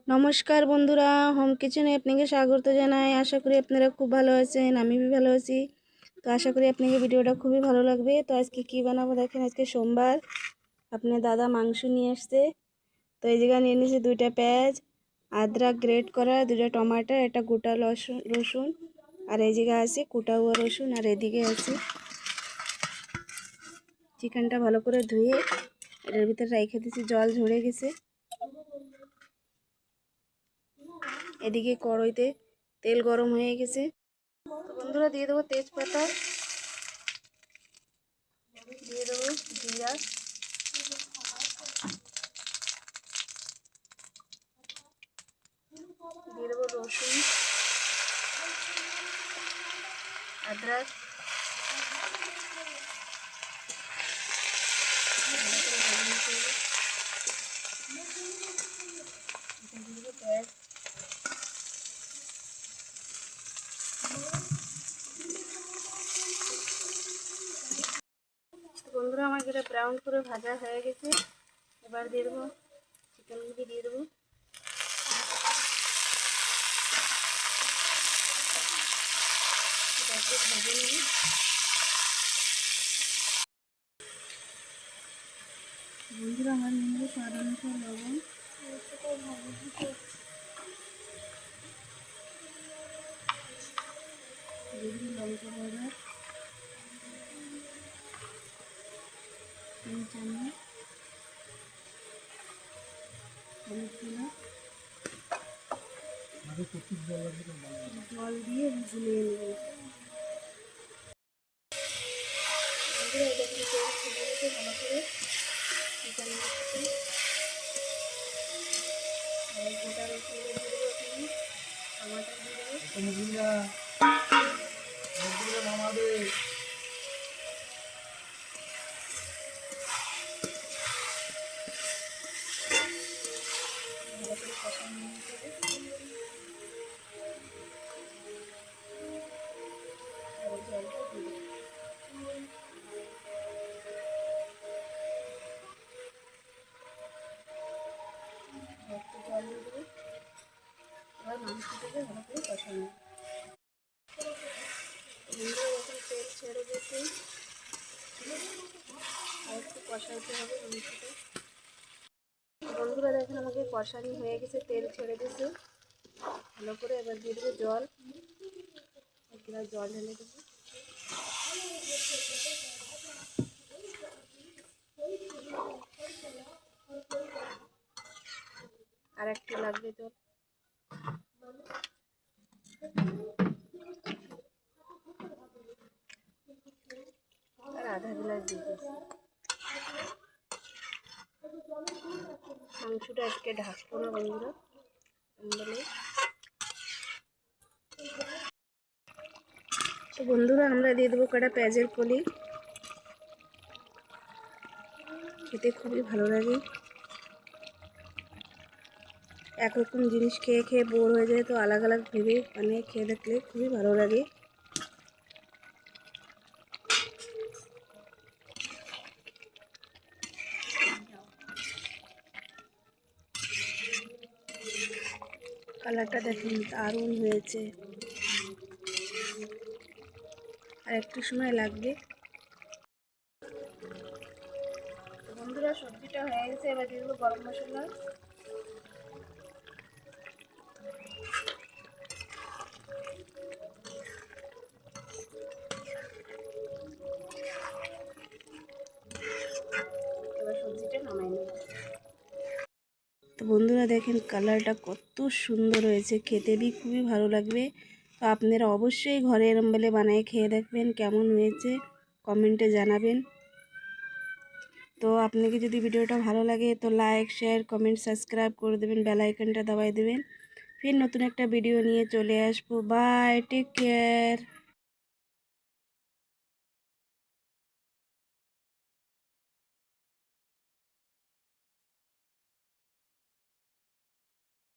নমস্কার বন্ধুরা, হোম কিচেনে আপনাকে স্বাগত জানাই। আশা করি আপনারা খুব ভালো আছেন, আমি ভালো আছি। তো আশা করি আপনাকে ভিডিওটা খুবই ভালো লাগবে। তো আজকে কি বানাবো দেখেন, আজকে সোমবার। আপনার দাদা মাংস নিয়ে আসছে। তো এই জায়গায় নিয়ে নিয়েছি 2টা পেঁয়াজ, আদরক গ্রেট করা, 2টা টমাটো, একটা গোটা রসুন, আর এই জায়গায় আছে কুটা হুয়া রসুন, আর এদিকে আছে চিকেনটা ভালো করে ধুয়ে এটার ভিতরে রেখে দিয়েছি, জল ঝরে গেছে। এদিকে কড়াইতে তেল গরম হয়ে গেছে। তো বন্ধুরা দিয়ে দেবো তেজপাতা, দিয়ে দেবো জিরা, দিয়ে দেবো রসুন, আদরক, পেঁয়াজ। বন্ধুরা আমার যেটা ব্রাউন করে ভাজা হয়ে গেছে, এবার দিয়ে দেবো চিকেনগুলি, দিয়ে দেবো। ভেজে নেব। বন্ধুরা আমার নিয়ে নেবো স্বাদ অনুসারে লবণ, লঙ্কা পাউডার 3 চামচ, হলুদ গুঁড়ো, জল দিয়ে গুলিয়ে নেব। বন্ধুরা এটা কিন্তু তেল ছেড়ে গেছে ভালো করে। চিকেন গোটা রসুন দিয়ে দেবো, এখানে টমাটো দিয়ে দেবো, ভালো করে কষা নিয়ে দেবো। জলটা দিয়ে দেবো। একটু জল দিয়ে দেবো। এবার মাংসটাকে ভালো করে কষা নেব। বন্ধুরা যখন তেল ছেড়ে গেছে, আর একটু কষাইতে হবে মাংসটা। বন্ধুরা দেখেন আমাকে কষানি হয়ে গেছে, তেল ছেড়ে দিয়েছে ভালো করে। এবার দিয়ে দেবো জল, এক গ্লাস জল ঢেলে দেবো। আর একটু লাগবে জল, আর আধা গ্লাস দিয়ে দিয়েছি। মাংসটা আজকে ঢাকবো না বন্ধুরা, বলে। তো বন্ধুরা আমরা দিয়ে দেবো কটা পেঁয়াজের কলি, খেতে খুবই ভালো লাগে। একরকম জিনিস খেয়ে খেয়ে বোর হয়ে যায়, তো আলাদা আলাদা ভেবে বানিয়ে খেয়ে দেখলে খুবই ভালো লাগে। কালারটা দেখুন দারুণ হয়েছে, আর একটু সময় লাগবে। বন্ধুরা সবজিটা হয়ে গেছে, এবার দিয়ে দেবো গরম মশলা, এবার সবজিটা নামাই নেব। তো বন্ধুরা দেখেন কালারটা কত সুন্দর হয়েছে, খেতে বি খুবই ভালো লাগবে। তো আপনারা অবশ্যই ঘরে এরম বেলে বানিয়ে খেয়ে দেখবেন, কেমন হয়েছে কমেন্টে জানাবেন। তো আপনাকে যদি ভিডিওটা ভালো লাগে তো লাইক শেয়ার কমেন্ট সাবস্ক্রাইব করে দেবেন, বেল আইকনটা দাবাই দেবেন। ফির নতুন একটা ভিডিও নিয়ে চলে আসবো। Bye, take care.